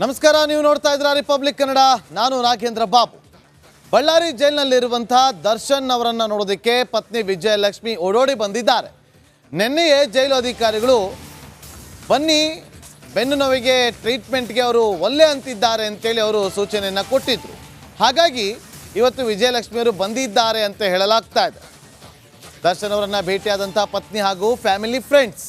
ನಮಸ್ಕಾರ, ನೀವು ನೋಡ್ತಾ ಇದ್ದೀರಾ ರಿಪಬ್ಲಿಕ್ ಕನ್ನಡ. ನಾನು ನಾಗೇಂದ್ರ ಬಾಬು. ಬಳ್ಳಾರಿ ಜೈಲಿನಲ್ಲಿರುವಂತಹ ದರ್ಶನ್ ಅವರನ್ನ ನೋಡೋದಕ್ಕೆ ಪತ್ನಿ ವಿಜಯಲಕ್ಷ್ಮಿ ಓಡೋಡಿ ಬಂದಿದ್ದಾರೆ. ನಿನ್ನೆಯೇ ಜೈಲು ಅಧಿಕಾರಿಗಳು ಬನ್ನಿ ಬೆನ್ನು ನೋವಿಗೆ ಟ್ರೀಟ್ಮೆಂಟ್ಗೆ ಅವರು ಒಲ್ಲೆ ಅಂತಿದ್ದಾರೆ ಅಂತೇಳಿ ಅವರು ಸೂಚನೆಯನ್ನು ಕೊಟ್ಟಿದ್ರು. ಹಾಗಾಗಿ ಇವತ್ತು ವಿಜಯಲಕ್ಷ್ಮಿ ಅವರು ಬಂದಿದ್ದಾರೆ ಅಂತ ಹೇಳಲಾಗ್ತಾ ಇದೆ. ದರ್ಶನ್ ಅವರನ್ನ ಭೇಟಿಯಾದಂಥ ಪತ್ನಿ ಹಾಗೂ ಫ್ಯಾಮಿಲಿ ಫ್ರೆಂಡ್ಸ್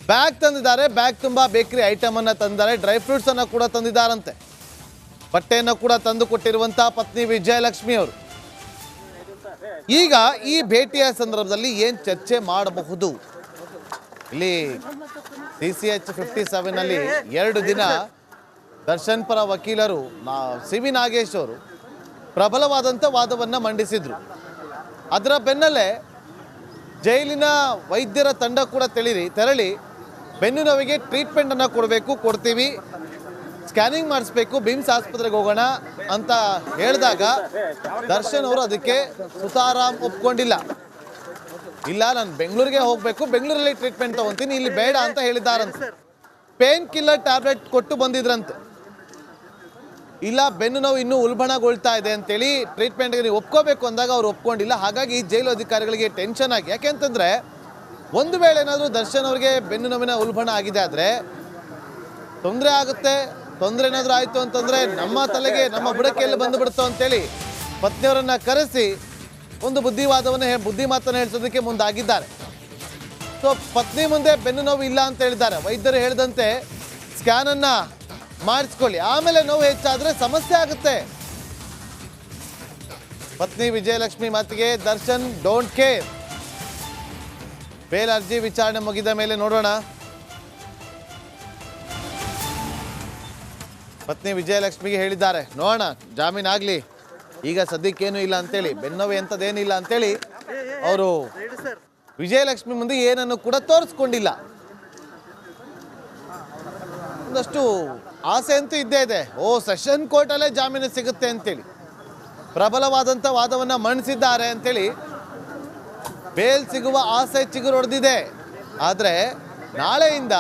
ಬ್ಯಾಗ್ ತಂದಿದ್ದಾರೆ. ಬ್ಯಾಗ್ ತುಂಬ ಬೇಕರಿ ಐಟಮ್ ಅನ್ನು ತಂದಿದ್ದಾರೆ. ಡ್ರೈ ಫ್ರೂಟ್ಸ್ ಅನ್ನು ಕೂಡ ತಂದಿದ್ದಾರಂತೆ. ಬಟ್ಟೆಯನ್ನು ಕೂಡ ತಂದು ಕೊಟ್ಟಿರುವಂಥ ಪತ್ನಿ ವಿಜಯಲಕ್ಷ್ಮಿ ಅವರು ಈಗ ಈ ಭೇಟಿಯ ಸಂದರ್ಭದಲ್ಲಿ ಏನು ಚರ್ಚೆ ಮಾಡಬಹುದು? ಇಲ್ಲಿ CCH 57ನಲ್ಲಿ 2 ದಿನ ದರ್ಶನ್ ಪರ ವಕೀಲರು CV ನಾಗೇಶ್ ಅವರು ಪ್ರಬಲವಾದಂಥ ವಾದವನ್ನು ಮಂಡಿಸಿದರು. ಅದರ ಬೆನ್ನಲ್ಲೇ ಜೈಲಿನ ವೈದ್ಯರ ತಂಡ ಕೂಡ ತೆರಳಿ ಬೆನ್ನು ನೋವಿಗೆ ಟ್ರೀಟ್ಮೆಂಟನ್ನು ಕೊಡ್ತೀವಿ, ಸ್ಕ್ಯಾನಿಂಗ್ ಮಾಡಿಸ್ಬೇಕು, ಬಿಮ್ಸ್ ಆಸ್ಪತ್ರೆಗೆ ಹೋಗೋಣ ಅಂತ ಹೇಳಿದಾಗ ದರ್ಶನ್ ಅವರು ಅದಕ್ಕೆ ಸುತಾರಾಮ್ ಒಪ್ಕೊಂಡಿಲ್ಲ. ಇಲ್ಲ, ನಾನು ಬೆಂಗಳೂರಿಗೆ ಹೋಗಬೇಕು, ಬೆಂಗಳೂರಲ್ಲಿ ಟ್ರೀಟ್ಮೆಂಟ್ ತಗೊತೀನಿ, ಇಲ್ಲಿ ಬೇಡ ಅಂತ ಹೇಳಿದ್ದಾರಂತೆ. ಪೇನ್ ಕಿಲ್ಲರ್ ಟ್ಯಾಬ್ಲೆಟ್ ಕೊಟ್ಟು ಬಂದಿದ್ರಂತೆ. ಇಲ್ಲ, ಬೆನ್ನು ನೋವು ಇನ್ನೂ ಉಲ್ಬಣಗೊಳ್ತಾ ಇದೆ ಅಂತೇಳಿ ಟ್ರೀಟ್ಮೆಂಟ್ಗೆ ನೀವು ಒಪ್ಕೋಬೇಕು ಅಂದಾಗ ಅವ್ರು ಒಪ್ಕೊಂಡಿಲ್ಲ. ಹಾಗಾಗಿ ಜೈಲು ಅಧಿಕಾರಿಗಳಿಗೆ ಟೆನ್ಷನ್ ಆಗಿ, ಯಾಕೆಂತಂದರೆ ಒಂದು ವೇಳೆ ಏನಾದರೂ ದರ್ಶನ್ ಅವರಿಗೆ ಬೆನ್ನು ನೋವಿನ ಉಲ್ಬಣ ಆಗಿದೆ ಆದರೆ ತೊಂದರೆ ಆಗುತ್ತೆ. ತೊಂದರೆ ಏನಾದರೂ ಆಯಿತು ಅಂತಂದರೆ ನಮ್ಮ ತಲೆಗೆ, ನಮ್ಮ ಬುಡಕ್ಕೆ ಎಲ್ಲಿ ಬಂದುಬಿಡುತ್ತೋ ಅಂತೇಳಿ ಪತ್ನಿಯವರನ್ನು ಕರೆಸಿ ಒಂದು ಬುದ್ಧಿ ಮಾತನ್ನು ಹೇಳಿಸೋದಕ್ಕೆ ಮುಂದಾಗಿದ್ದಾರೆ. ಸೊ ಪತ್ನಿ ಮುಂದೆ ಬೆನ್ನು ನೋವು ಇಲ್ಲ ಅಂತ ಹೇಳಿದ್ದಾರೆ. ವೈದ್ಯರು ಹೇಳಿದಂತೆ ಸ್ಕ್ಯಾನನ್ನು ಮಾಡಿಸ್ಕೊಳ್ಳಿ, ಆಮೇಲೆ ನೋವು ಹೆಚ್ಚಾದರೆ ಸಮಸ್ಯೆ ಆಗುತ್ತೆ. ಪತ್ನಿ ವಿಜಯಲಕ್ಷ್ಮಿ ಮಾತಿಗೆ ದರ್ಶನ್ ಡೋಂಟ್ ಕೇರ್. ಬೇಲ್ ಅರ್ಜಿ ವಿಚಾರಣೆ ಮುಗಿದ ಮೇಲೆ ನೋಡೋಣ. ಪತ್ನಿ ವಿಜಯಲಕ್ಷ್ಮಿಗೆ ಹೇಳಿದ್ದಾರೆ, ನೋಡೋಣ ಜಾಮೀನು ಆಗಲಿ, ಈಗ ಸದ್ಯಕ್ಕೇನು ಇಲ್ಲ ಅಂತೇಳಿ, ಬೆನ್ನೋವು ಎಂಥದ್ದೇನಿಲ್ಲ ಅಂತೇಳಿ ಅವರು ವಿಜಯಲಕ್ಷ್ಮಿ ಮುಂದೆ ಏನನ್ನು ಕೂಡ ತೋರಿಸ್ಕೊಂಡಿಲ್ಲ. ಒಂದಷ್ಟು ಆಸೆ ಅಂತೂ ಇದ್ದೇ ಇದೆ, ಸೆಷನ್ ಕೋರ್ಟಲ್ಲೇ ಜಾಮೀನು ಸಿಗುತ್ತೆ ಅಂತೇಳಿ ಪ್ರಬಲವಾದಂಥ ವಾದವನ್ನು ಮಂಡಿಸಿದ್ದಾರೆ ಅಂತೇಳಿ ಬೇಲ್ ಸಿಗುವ ಆಸೆ ಚಿಗುರೊಡೆದಿದೆ. ಆದರೆ ನಾಳೆಯಿಂದ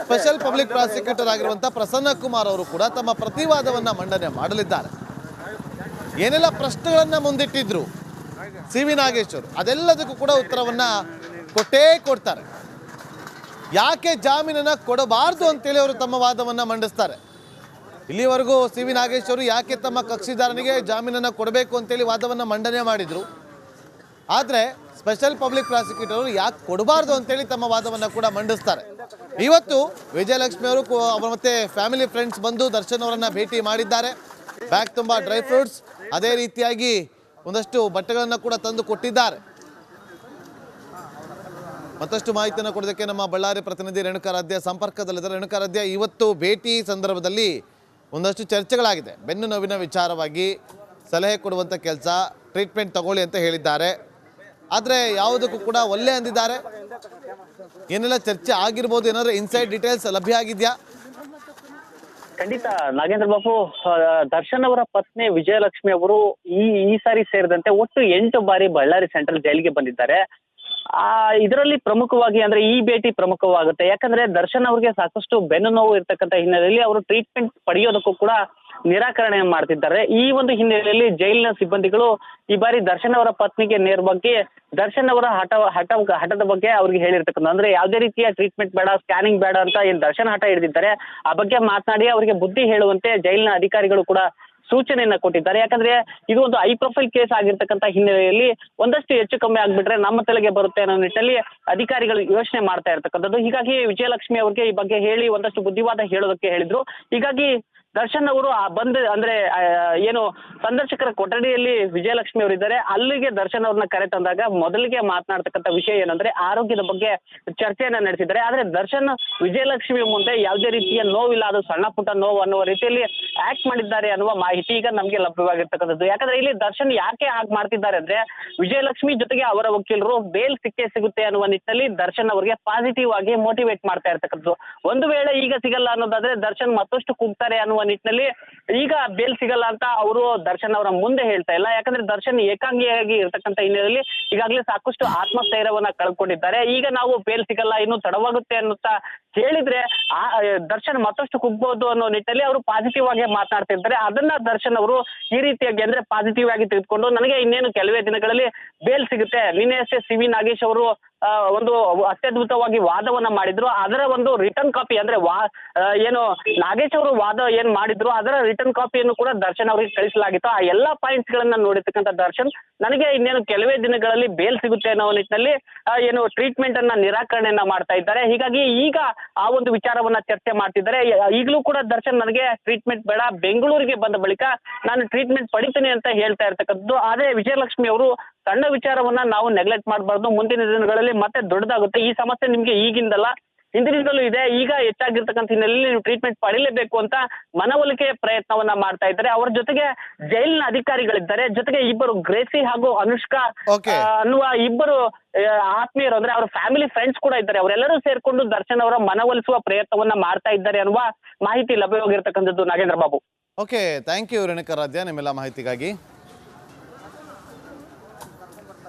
ಸ್ಪೆಷಲ್ ಪಬ್ಲಿಕ್ ಪ್ರಾಸಿಕ್ಯೂಟರ್ ಆಗಿರುವಂಥ ಪ್ರಸನ್ನ ಕುಮಾರ್ ಅವರು ಕೂಡ ತಮ್ಮ ಪ್ರತಿವಾದವನ್ನು ಮಂಡನೆ ಮಾಡಲಿದ್ದಾರೆ. ಏನೆಲ್ಲ ಪ್ರಶ್ನೆಗಳನ್ನು ಮುಂದಿಟ್ಟಿದ್ರು CV ನಾಗೇಶ್ ಅವರು, ಅದೆಲ್ಲದಕ್ಕೂ ಕೂಡ ಉತ್ತರವನ್ನು ಕೊಡ್ತಾರೆ. ಯಾಕೆ ಜಾಮೀನನ್ನು ಕೊಡಬಾರ್ದು ಅಂತೇಳಿ ಅವರು ತಮ್ಮ ವಾದವನ್ನು ಮಂಡಿಸ್ತಾರೆ. ಇಲ್ಲಿವರೆಗೂ CV ನಾಗೇಶ್ ಅವರು ಯಾಕೆ ತಮ್ಮ ಕಕ್ಷಿದಾರನಿಗೆ ಜಾಮೀನನ್ನು ಕೊಡಬೇಕು ಅಂತೇಳಿ ವಾದವನ್ನು ಮಂಡನೆ ಮಾಡಿದರು. ಆದರೆ ಸ್ಪೆಷಲ್ ಪಬ್ಲಿಕ್ ಪ್ರಾಸಿಕ್ಯೂಟರ್ ಅವರು ಯಾಕೆ ಕೊಡಬಾರ್ದು ಅಂತೇಳಿ ತಮ್ಮ ವಾದವನ್ನು ಕೂಡ ಮಂಡಿಸ್ತಾರೆ. ಇವತ್ತು ವಿಜಯಲಕ್ಷ್ಮಿ ಅವರು ಮತ್ತೆ ಫ್ಯಾಮಿಲಿ ಫ್ರೆಂಡ್ಸ್ ಬಂದು ದರ್ಶನ್ ಅವರನ್ನು ಭೇಟಿ ಮಾಡಿದ್ದಾರೆ. ಬ್ಯಾಗ್ ತುಂಬ ಡ್ರೈ ಫ್ರೂಟ್ಸ್, ಅದೇ ರೀತಿಯಾಗಿ ಒಂದಷ್ಟು ಬಟ್ಟೆಗಳನ್ನು ಕೂಡ ತಂದು ಕೊಟ್ಟಿದ್ದಾರೆ. ಮತ್ತಷ್ಟು ಮಾಹಿತಿಯನ್ನು ಕೊಡೋದಕ್ಕೆ ನಮ್ಮ ಬಳ್ಳಾರಿ ಪ್ರತಿನಿಧಿ ರೇಣುಕಾರಾಧ್ಯ ಸಂಪರ್ಕದಲ್ಲಿದ್ದಾರೆ. ರೇಣುಕಾರಾಧ್ಯ, ಇವತ್ತು ಭೇಟಿ ಸಂದರ್ಭದಲ್ಲಿ ಒಂದಷ್ಟು ಚರ್ಚೆಗಳಾಗಿದೆ. ಬೆನ್ನು ನೋವಿನ ವಿಚಾರವಾಗಿ ಸಲಹೆ ಕೊಡುವಂಥ ಕೆಲಸ, ಟ್ರೀಟ್ಮೆಂಟ್ ತಗೊಳ್ಳಿ ಅಂತ ಹೇಳಿದ್ದಾರೆ. ಆದರೆ ಯಾವುದಕ್ಕೂ ಕೂಡ ಒಲ್ಲೆ ಅಂದಿದ್ದಾರೆ. ಏನೆಲ್ಲ ಚರ್ಚೆ ಆಗಿರ್ಬೋದು, ಏನಾದರೂ ಇನ್ಸೈಡ್ ಡೀಟೇಲ್ಸ್ ಲಭ್ಯ ಆಗಿದೆಯಾ? ಖಂಡಿತ ನಾಗೇಂದ್ರ ಬಾಬು, ದರ್ಶನ್ ಅವರ ಪತ್ನಿ ವಿಜಯಲಕ್ಷ್ಮಿ ಅವರು ಈ ಸಾರಿ ಸೇರಿದಂತೆ ಒಟ್ಟು 8 ಬಾರಿ ಬಳ್ಳಾರಿ ಸೆಂಟ್ರಲ್ ಜೈಲಿಗೆ ಬಂದಿದ್ದಾರೆ. ಇದರಲ್ಲಿ ಪ್ರಮುಖವಾಗಿ ಅಂದ್ರೆ ಈ ಭೇಟಿ ಪ್ರಮುಖವಾಗುತ್ತೆ. ಯಾಕಂದ್ರೆ ದರ್ಶನ್ ಅವ್ರಿಗೆ ಸಾಕಷ್ಟು ಬೆನ್ನು ನೋವು ಇರ್ತಕ್ಕಂಥ ಹಿನ್ನೆಲೆಯಲ್ಲಿ ಅವರು ಟ್ರೀಟ್ಮೆಂಟ್ ಪಡೆಯೋದಕ್ಕೂ ಕೂಡ ನಿರಾಕರಣೆ ಮಾಡ್ತಿದ್ದಾರೆ. ಈ ಒಂದು ಹಿನ್ನೆಲೆಯಲ್ಲಿ ಜೈಲಿನ ಸಿಬ್ಬಂದಿಗಳು ಈ ಬಾರಿ ದರ್ಶನ್ ಅವರ ಪತ್ನಿಗೆ ನೇರವಾಗಿ ದರ್ಶನ್ ಅವರ ಹಠದ ಬಗ್ಗೆ ಅವ್ರಿಗೆ ಹೇಳಿರ್ತಕ್ಕಂಥ, ಅಂದ್ರೆ ಯಾವುದೇ ರೀತಿಯ ಟ್ರೀಟ್ಮೆಂಟ್ ಬೇಡ, ಸ್ಕ್ಯಾನಿಂಗ್ ಬೇಡ ಅಂತ ಏನ್ ದರ್ಶನ್ ಹಠ ಹಿಡಿದಿದ್ದಾರೆ, ಆ ಬಗ್ಗೆ ಮಾತನಾಡಿ ಅವರಿಗೆ ಬುದ್ಧಿ ಹೇಳುವಂತೆ ಜೈಲಿನ ಅಧಿಕಾರಿಗಳು ಕೂಡ ಸೂಚನೆಯನ್ನ ಕೊಟ್ಟಿದ್ದಾರೆ. ಯಾಕಂದ್ರೆ ಇದು ಒಂದು ಹೈ ಪ್ರೊಫೈಲ್ ಕೇಸ್ ಆಗಿರ್ತಕ್ಕಂಥ ಹಿನ್ನೆಲೆಯಲ್ಲಿ ಒಂದಷ್ಟು ಹೆಚ್ಚು ಕಮ್ಮಿ ಆಗ್ಬಿಟ್ರೆ ನಮ್ಮ ತಲೆಗೆ ಬರುತ್ತೆ ಅನ್ನೋ ನಿಟ್ಟಿನಲ್ಲಿ ಅಧಿಕಾರಿಗಳು ಯೋಚನೆ ಮಾಡ್ತಾ ಇರ್ತಕ್ಕಂಥದ್ದು. ಹೀಗಾಗಿ ವಿಜಯಲಕ್ಷ್ಮಿ ಅವ್ರಿಗೆ ಈ ಬಗ್ಗೆ ಹೇಳಿ ಒಂದಷ್ಟು ಬುದ್ಧಿವಾದ ಹೇಳೋದಕ್ಕೆ ಹೇಳಿದ್ರು. ಹೀಗಾಗಿ ದರ್ಶನ್ ಅವರು ಅಂದ್ರೆ ಏನು ಸಂದರ್ಶಕರ ಕೊಠಡಿಯಲ್ಲಿ ವಿಜಯಲಕ್ಷ್ಮಿ ಅವರು ಇದ್ದಾರೆ, ಅಲ್ಲಿಗೆ ದರ್ಶನ್ ಅವ್ರನ್ನ ಕರೆ ತಂದಾಗ ಮೊದಲಿಗೆ ಮಾತನಾಡ್ತಕ್ಕಂಥ ವಿಷಯ ಏನಂದ್ರೆ ಆರೋಗ್ಯದ ಬಗ್ಗೆ ಚರ್ಚೆಯನ್ನ ನಡೆಸಿದ್ದಾರೆ. ಆದ್ರೆ ದರ್ಶನ್ ವಿಜಯಲಕ್ಷ್ಮಿ ಮುಂದೆ ಯಾವುದೇ ರೀತಿಯ ನೋವಿಲ್ಲ, ಅದು ಸಣ್ಣ ಪುಟ್ಟ ನೋವು ಅನ್ನುವ ರೀತಿಯಲ್ಲಿ ಆಕ್ಟ್ ಮಾಡಿದ್ದಾರೆ ಅನ್ನುವ ಮಾಹಿತಿ ಈಗ ನಮಗೆ ಲಭ್ಯವಾಗಿರ್ತಕ್ಕಂಥದ್ದು. ಯಾಕಂದ್ರೆ ಇಲ್ಲಿ ದರ್ಶನ್ ಯಾಕೆ ಹಾಗೆ ಮಾಡ್ತಿದ್ದಾರೆ ಅಂದ್ರೆ ವಿಜಯಲಕ್ಷ್ಮಿ ಜೊತೆಗೆ ಅವರ ವಕೀಲರು ಬೇಲ್ ಸಿಕ್ಕೇ ಸಿಗುತ್ತೆ ಅನ್ನುವ ನಿಟ್ಟಿನಲ್ಲಿ ದರ್ಶನ್ ಅವರಿಗೆ ಪಾಸಿಟಿವ್ ಆಗಿ ಮೋಟಿವೇಟ್ ಮಾಡ್ತಾ ಇರ್ತಕ್ಕಂಥದ್ದು. ಒಂದು ವೇಳೆ ಈಗ ಸಿಗಲ್ಲ ಅನ್ನೋದಾದ್ರೆ ದರ್ಶನ್ ಮತ್ತಷ್ಟು ಕೂಗ್ತಾರೆ ಅನ್ನುವ ನಿಟ್ಟಿನಲ್ಲಿ ಈಗ ಬೇಲ್ ಸಿಗಲ್ಲ ಅಂತ ಅವರು ದರ್ಶನ್ ಅವರ ಮುಂದೆ ಹೇಳ್ತಾ ಇಲ್ಲ. ಯಾಕಂದ್ರೆ ದರ್ಶನ್ ಏಕಾಂಗಿಯಾಗಿ ಇರ್ತಕ್ಕಂಥ ಹಿನ್ನೆಲೆಯಲ್ಲಿ ಈಗಾಗಲೇ ಸಾಕಷ್ಟು ಆತ್ಮಸ್ಥೈರ್ಯವನ್ನ ಕಳ್ಕೊಂಡಿದ್ದಾರೆ. ಈಗ ನಾವು ಬೇಲ್ ಸಿಗಲ್ಲ, ಇನ್ನು ತಡವಾಗುತ್ತೆ ಅನ್ನುತ್ತಾ ಹೇಳಿದ್ರೆ ಆ ದರ್ಶನ್ ಮತ್ತಷ್ಟು ಕುಗ್ಬಹುದು ಅನ್ನೋ ನಿಟ್ಟಿನಲ್ಲಿ ಅವರು ಪಾಸಿಟಿವ್ ಆಗಿ ಮಾತನಾಡ್ತಿರ್ತಾರೆ. ಅದನ್ನ ದರ್ಶನ್ ಅವರು ಈ ರೀತಿಯಾಗಿ ಅಂದ್ರೆ ಪಾಸಿಟಿವ್ ಆಗಿ ತೆಗೆದುಕೊಂಡು ನನಗೆ ಇನ್ನೇನು ಕೆಲವೇ ದಿನಗಳಲ್ಲಿ ಬೇಲ್ ಸಿಗುತ್ತೆ. ನಿನ್ನೆ ಅಷ್ಟೇ ಸಿ ವಿ ನಾಗೇಶ್ ಅವರು ಒಂದು ಅತ್ಯದ್ಭುತವಾಗಿ ವಾದವನ್ನ ಮಾಡಿದ್ರು. ಅದರ ಒಂದು ರಿಟರ್ನ್ ಕಾಪಿ ಅಂದ್ರೆ ಏನು ನಾಗೇಶ್ ಅವರು ವಾದ ಏನ್ ಮಾಡಿದ್ರು ಅದರ ರಿಟರ್ನ್ ಕಾಪಿಯನ್ನು ಕೂಡ ದರ್ಶನ್ ಅವರಿಗೆ ಕಳಿಸಲಾಗಿತ್ತು. ಆ ಎಲ್ಲಾ ಪಾಯಿಂಟ್ಸ್ ಗಳನ್ನ ನೋಡಿರ್ತಕ್ಕಂಥ ದರ್ಶನ್ ನನಗೆ ಇನ್ನೇನು ಕೆಲವೇ ದಿನಗಳಲ್ಲಿ ಬೇಲ್ ಸಿಗುತ್ತೆ ಅನ್ನೋ ನಿಟ್ಟಿನಲ್ಲಿ ಏನು ಟ್ರೀಟ್ಮೆಂಟ್ ಅನ್ನ ನಿರಾಕರಣೆಯನ್ನ ಮಾಡ್ತಾ ಇದ್ದಾರೆ. ಹೀಗಾಗಿ ಈಗ ಆ ಒಂದು ವಿಚಾರವನ್ನ ಚರ್ಚೆ ಮಾಡ್ತಿದ್ದಾರೆ. ಈಗಲೂ ಕೂಡ ದರ್ಶನ್ ನನಗೆ ಟ್ರೀಟ್ಮೆಂಟ್ ಬೇಡ, ಬೆಂಗಳೂರಿಗೆ ಬಂದ ಬಳಿಕ ನಾನು ಟ್ರೀಟ್ಮೆಂಟ್ ಪಡಿತೀನಿ ಅಂತ ಹೇಳ್ತಾ ಇರ್ತಕ್ಕಂಥದ್ದು. ಆದ್ರೆ ವಿಜಯಲಕ್ಷ್ಮಿ ಅವರು ಸಣ್ಣ ವಿಚಾರವನ್ನ ನಾವು ನೆಗ್ಲೆಕ್ಟ್ ಮಾಡಬಾರ್ದು, ಮುಂದಿನ ದಿನಗಳಲ್ಲಿ ಮತ್ತೆ ದೊಡ್ಡದಾಗುತ್ತೆ. ಈ ಸಮಸ್ಯೆ ನಿಮ್ಗೆ ಈಗಿಂದಲ್ಲ ಹಿಂದಿನಿಂದಲೂ ಇದೆ, ಈಗ ಹೆಚ್ಚಾಗಿರ್ತಕ್ಕಂಥ ಹಿನ್ನೆಲೆಯಲ್ಲಿ ನೀವು ಟ್ರೀಟ್ಮೆಂಟ್ ಪಡಿಲೇಬೇಕು ಅಂತ ಮನವೊಲಿಕೆ ಪ್ರಯತ್ನವನ್ನ ಮಾಡ್ತಾ ಇದ್ದಾರೆ. ಅವರ ಜೊತೆಗೆ ಜೈಲಿನ ಅಧಿಕಾರಿಗಳಿದ್ದಾರೆ, ಜೊತೆಗೆ ಇಬ್ಬರು ಗ್ರೇಸಿ ಹಾಗೂ ಅನುಷ್ಕಾ ಅನ್ನುವ ಇಬ್ಬರು ಆತ್ಮೀಯರು ಅಂದ್ರೆ ಅವರ ಫ್ಯಾಮಿಲಿ ಫ್ರೆಂಡ್ಸ್ ಕೂಡ ಇದ್ದಾರೆ. ಅವರೆಲ್ಲರೂ ಸೇರ್ಕೊಂಡು ದರ್ಶನ್ ಅವರ ಮನವೊಲಿಸುವ ಪ್ರಯತ್ನವನ್ನ ಮಾಡ್ತಾ ಇದ್ದಾರೆ ಅನ್ನುವ ಮಾಹಿತಿ ಲಭ್ಯವಾಗಿರ್ತಕ್ಕಂಥದ್ದು. Nagendra Babu. Okay, thank you Renukaradhya ನಿಮ್ಮೆಲ್ಲ ಮಾಹಿತಿಗಾಗಿ.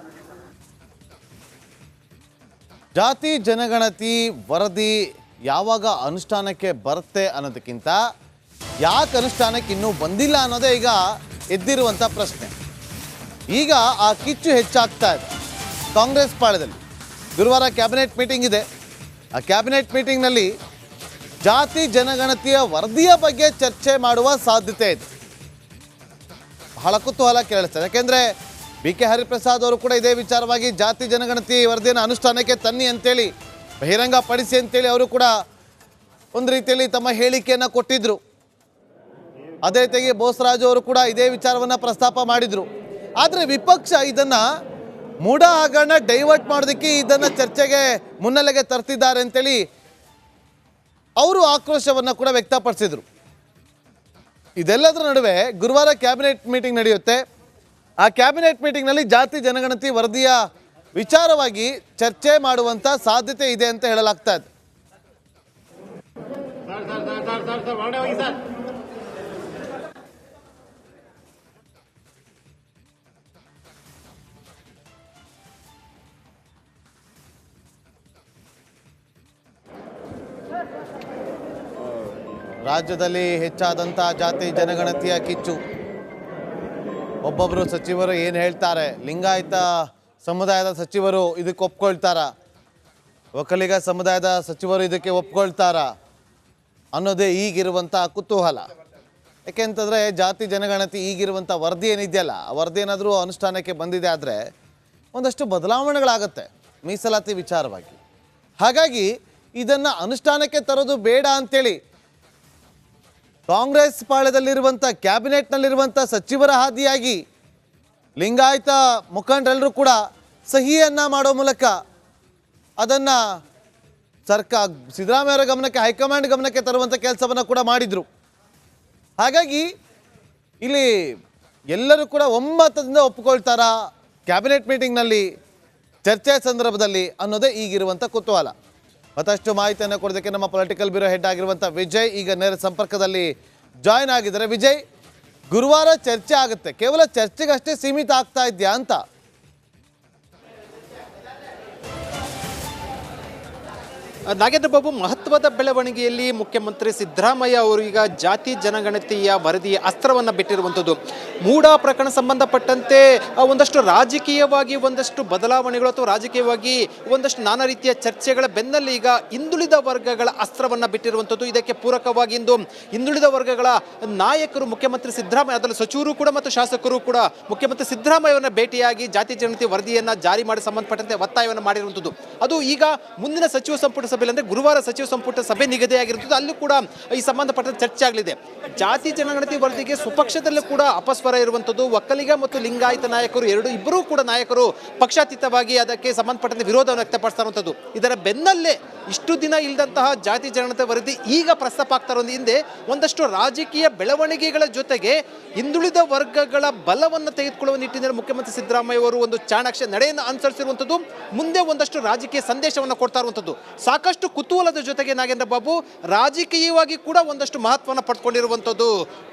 ಜಾತಿ ಜನಗಣತಿ ವರದಿ ಯಾವಾಗ ಅನುಷ್ಠಾನಕ್ಕೆ ಬರುತ್ತೆ ಅನ್ನೋದಕ್ಕಿಂತ ಯಾಕೆ ಅನುಷ್ಠಾನಕ್ಕೆ ಇನ್ನೂ ಬಂದಿಲ್ಲ ಅನ್ನೋದೇ ಈಗ ಎದ್ದಿರುವಂಥ ಪ್ರಶ್ನೆ. ಈಗ ಆ ಕಿಚ್ಚು ಹೆಚ್ಚಾಗ್ತಾ ಇದೆ ಕಾಂಗ್ರೆಸ್ ಪಾಳ್ಯದಲ್ಲಿ. ಗುರುವಾರ ಕ್ಯಾಬಿನೆಟ್ ಮೀಟಿಂಗ್ ಇದೆ. ಆ ಕ್ಯಾಬಿನೆಟ್ ಮೀಟಿಂಗ್ನಲ್ಲಿ ಜಾತಿ ಜನಗಣತಿಯ ವರದಿಯ ಬಗ್ಗೆ ಚರ್ಚೆ ಮಾಡುವ ಸಾಧ್ಯತೆ ಇದೆ. ಬಹಳ ಕುತೂಹಲ ಕೇಳಿಸ್ತದೆ. ಯಾಕೆಂದರೆ ಬಿ ಕೆ ಹರಿಪ್ರಸಾದ್ ಅವರು ಕೂಡ ಇದೇ ವಿಚಾರವಾಗಿ ಜಾತಿ ಜನಗಣತಿ ವರದಿಯನ್ನು ಅನುಷ್ಠಾನಕ್ಕೆ ತನ್ನಿ ಅಂತೇಳಿ ಬಹಿರಂಗ ಪಡಿಸಿ ಅಂತೇಳಿ ಅವರು ಕೂಡ ಒಂದು ರೀತಿಯಲ್ಲಿ ತಮ್ಮ ಹೇಳಿಕೆಯನ್ನು ಕೊಟ್ಟಿದ್ದರು. ಅದೇ ರೀತಿಯಾಗಿ ಬೋಸರಾಜು ಅವರು ಕೂಡ ಇದೇ ವಿಚಾರವನ್ನು ಪ್ರಸ್ತಾಪ ಮಾಡಿದರು. ಆದರೆ ವಿಪಕ್ಷ ಇದನ್ನು ಮೂಢ ಹಗರಣ ಡೈವರ್ಟ್ ಮಾಡೋದಕ್ಕೆ ಇದನ್ನು ಚರ್ಚೆಗೆ ಮುನ್ನೆಲೆಗೆ ತರ್ತಿದ್ದಾರೆ ಅಂತೇಳಿ ಅವರು ಆಕ್ರೋಶವನ್ನು ಕೂಡ ವ್ಯಕ್ತಪಡಿಸಿದರು. ಇದೆಲ್ಲದರ ನಡುವೆ ಗುರುವಾರ ಕ್ಯಾಬಿನೆಟ್ ಮೀಟಿಂಗ್ ನಡೆಯುತ್ತೆ. ಆ ಕ್ಯಾಬಿನೆಟ್ ಮೀಟಿಂಗ್ನಲ್ಲಿ ಜಾತಿ ಜನಗಣತಿ ವರದಿಯ ವಿಚಾರವಾಗಿ ಚರ್ಚೆ ಮಾಡುವಂಥ ಸಾಧ್ಯತೆ ಇದೆ ಅಂತ ಹೇಳಲಾಗ್ತಾ ಇದೆ. ರಾಜ್ಯದಲ್ಲಿ ಹೆಚ್ಚಾದಂಥ ಜಾತಿ ಜನಗಣತಿಯ ಕಿಚ್ಚು. ಒಬ್ಬೊಬ್ಬರು ಸಚಿವರು ಏನು ಹೇಳ್ತಾರೆ, ಲಿಂಗಾಯತ ಸಮುದಾಯದ ಸಚಿವರು ಇದಕ್ಕೆ ಒಪ್ಕೊಳ್ತಾರ, ಒಕ್ಕಲಿಗ ಸಮುದಾಯದ ಸಚಿವರು ಇದಕ್ಕೆ ಒಪ್ಕೊಳ್ತಾರ ಅನ್ನೋದೇ ಈಗಿರುವಂಥ ಕುತೂಹಲ. ಯಾಕೆಂತಂದರೆ ಜಾತಿ ಜನಗಣತಿ ಈಗಿರುವಂಥ ವರದಿ ಏನಿದೆಯಲ್ಲ, ಆ ವರದಿ ಏನಾದರೂ ಅನುಷ್ಠಾನಕ್ಕೆ ಬಂದಿದೆ ಆದರೆ ಒಂದಷ್ಟು ಬದಲಾವಣೆಗಳಾಗತ್ತೆ ಮೀಸಲಾತಿ ವಿಚಾರವಾಗಿ. ಹಾಗಾಗಿ ಇದನ್ನು ಅನುಷ್ಠಾನಕ್ಕೆ ತರೋದು ಬೇಡ ಅಂಥೇಳಿ ಕಾಂಗ್ರೆಸ್ ಪಾಳ್ಯದಲ್ಲಿರುವಂಥ ಕ್ಯಾಬಿನೆಟ್ನಲ್ಲಿರುವಂಥ ಸಚಿವರ ಹಾದಿಯಾಗಿ ಲಿಂಗಾಯತ ಮುಖಂಡರೆಲ್ಲರೂ ಕೂಡ ಸಹಿಯನ್ನು ಮಾಡೋ ಮೂಲಕ ಅದನ್ನು ಸಿದ್ದರಾಮಯ್ಯವರ ಗಮನಕ್ಕೆ, ಹೈಕಮಾಂಡ್ ಗಮನಕ್ಕೆ ತರುವಂಥ ಕೆಲಸವನ್ನು ಕೂಡ ಮಾಡಿದರು. ಹಾಗಾಗಿ ಇಲ್ಲಿ ಎಲ್ಲರೂ ಕೂಡ ಒಮ್ಮತದಿಂದ ಒಪ್ಪಿಕೊಳ್ತಾರಾ ಕ್ಯಾಬಿನೆಟ್ ಮೀಟಿಂಗ್ನಲ್ಲಿ ಚರ್ಚೆ ಸಂದರ್ಭದಲ್ಲಿ ಅನ್ನೋದೇ ಈಗಿರುವಂಥ ಕುತೂಹಲ. ಮತ್ತಷ್ಟು ಮಾಹಿತಿಯನ್ನು ಕೊಡೋದಕ್ಕೆ ನಮ್ಮ ಪೊಲಿಟಿಕಲ್ ಬ್ಯೂರೋ ಹೆಡ್ ಆಗಿರುವಂಥ ವಿಜಯ್ ಈಗ ನೇರ ಸಂಪರ್ಕದಲ್ಲಿ ಜಾಯ್ನ್ ಆಗಿದ್ದಾರೆ. ವಿಜಯ್, ಗುರುವಾರ ಚರ್ಚೆ ಆಗುತ್ತೆ, ಕೇವಲ ಚರ್ಚೆಗಷ್ಟೇ ಸೀಮಿತ ಆಗ್ತಾ ಇದೆಯಾ ಅಂತ? ನಾಗೇಂದ್ರ ಬಾಬು, ಮಹತ್ವದ ಬೆಳವಣಿಗೆಯಲ್ಲಿ ಮುಖ್ಯಮಂತ್ರಿ ಸಿದ್ದರಾಮಯ್ಯ ಅವರು ಈಗ ಜಾತಿ ಜನಗಣತಿಯ ವರದಿಯ ಅಸ್ತ್ರವನ್ನು ಬಿಟ್ಟಿರುವಂಥದ್ದು. ಮೂಡ ಪ್ರಕರಣ ಸಂಬಂಧಪಟ್ಟಂತೆ ಒಂದಷ್ಟು ರಾಜಕೀಯವಾಗಿ ಒಂದಷ್ಟು ಬದಲಾವಣೆಗಳು ಅಥವಾ ರಾಜಕೀಯವಾಗಿ ಒಂದಷ್ಟು ನಾನಾ ರೀತಿಯ ಚರ್ಚೆಗಳ ಬೆನ್ನಲ್ಲಿ ಈಗ ಹಿಂದುಳಿದ ವರ್ಗಗಳ ಅಸ್ತ್ರವನ್ನು ಬಿಟ್ಟಿರುವಂಥದ್ದು. ಇದಕ್ಕೆ ಪೂರಕವಾಗಿ ಇಂದು ಹಿಂದುಳಿದ ವರ್ಗಗಳ ನಾಯಕರು ಮುಖ್ಯಮಂತ್ರಿ ಸಿದ್ದರಾಮಯ್ಯ, ಅದರಲ್ಲಿ ಸಚಿವರು ಕೂಡ ಮತ್ತು ಶಾಸಕರು ಕೂಡ ಮುಖ್ಯಮಂತ್ರಿ ಸಿದ್ದರಾಮಯ್ಯವರನ್ನ ಭೇಟಿಯಾಗಿ ಜಾತಿ ಜನಗಣತಿ ವರದಿಯನ್ನು ಜಾರಿ ಮಾಡಿ ಸಂಬಂಧಪಟ್ಟಂತೆ ಒತ್ತಾಯವನ್ನು ಮಾಡಿರುವಂಥದ್ದು. ಅದು ಈಗ ಮುಂದಿನ ಸಚಿವ ಸಂಪುಟ ಸಭೆಯಲ್ಲಿ ಅಂದರೆ ಗುರುವಾರ ಸಚಿವ ಸಂಪುಟ ಸಭೆ ನಿಗದಿಯಾಗಿರುತ್ತದೆ. ಅಲ್ಲೂ ಕೂಡ ಈ ಸಂಬಂಧಪಟ್ಟ ಚರ್ಚೆ ಆಗಲಿದೆ. ಜಾತಿ ಜನಗಣತಿ ವರದಿಗೆ ಸ್ವಪಕ್ಷದಲ್ಲೂ ಕೂಡ ಅಪಸ್ವರ ಇರುವಂಥದ್ದು. ಒಕ್ಕಲಿಗ ಮತ್ತು ಲಿಂಗಾಯತ ನಾಯಕರು ಇಬ್ಬರೂ ಕೂಡ ನಾಯಕರು ಪಕ್ಷಾತೀತವಾಗಿ ಅದಕ್ಕೆ ಸಂಬಂಧಪಟ್ಟಂತೆ ವಿರೋಧವನ್ನು ವ್ಯಕ್ತಪಡಿಸ್ತಾ ಇರುವಂಥದ್ದು. ಇದರ ಬೆನ್ನಲ್ಲೇ ಇಷ್ಟು ದಿನ ಇಲ್ಲದಂತಹ ಜಾತಿ ಜನಗಣತಿ ವರದಿ ಈಗ ಪ್ರಸ್ತಾಪ ಆಗ್ತಾ ಇರೋದು ಹಿಂದೆ ಒಂದಷ್ಟು ರಾಜಕೀಯ ಬೆಳವಣಿಗೆಗಳ ಜೊತೆಗೆ ಹಿಂದುಳಿದ ವರ್ಗಗಳ ಬಲವನ್ನು ತೆಗೆದುಕೊಳ್ಳುವ ನಿಟ್ಟಿನಲ್ಲಿ ಮುಖ್ಯಮಂತ್ರಿ ಸಿದ್ದರಾಮಯ್ಯ ಅವರು ಒಂದು ಚಾಣಾಕ್ಷ ನಡೆಯನ್ನು ಅನುಸರಿಸಿರುವಂಥದ್ದು, ಮುಂದೆ ಒಂದಷ್ಟು ರಾಜಕೀಯ ಸಂದೇಶವನ್ನು ಕೊಡ್ತಾ ಇರುವಂಥದ್ದು. ಸಾಕಷ್ಟು ಕುತೂಹಲದ ಜೊತೆಗೆ ನಾಗೇಂದ್ರ ಬಾಬು ರಾಜಕೀಯವಾಗಿ ಕೂಡ ಒಂದಷ್ಟು ಮಹತ್ವವನ್ನು ಪಡ್ಕೊಂಡಿರುವಂಥದ್ದು.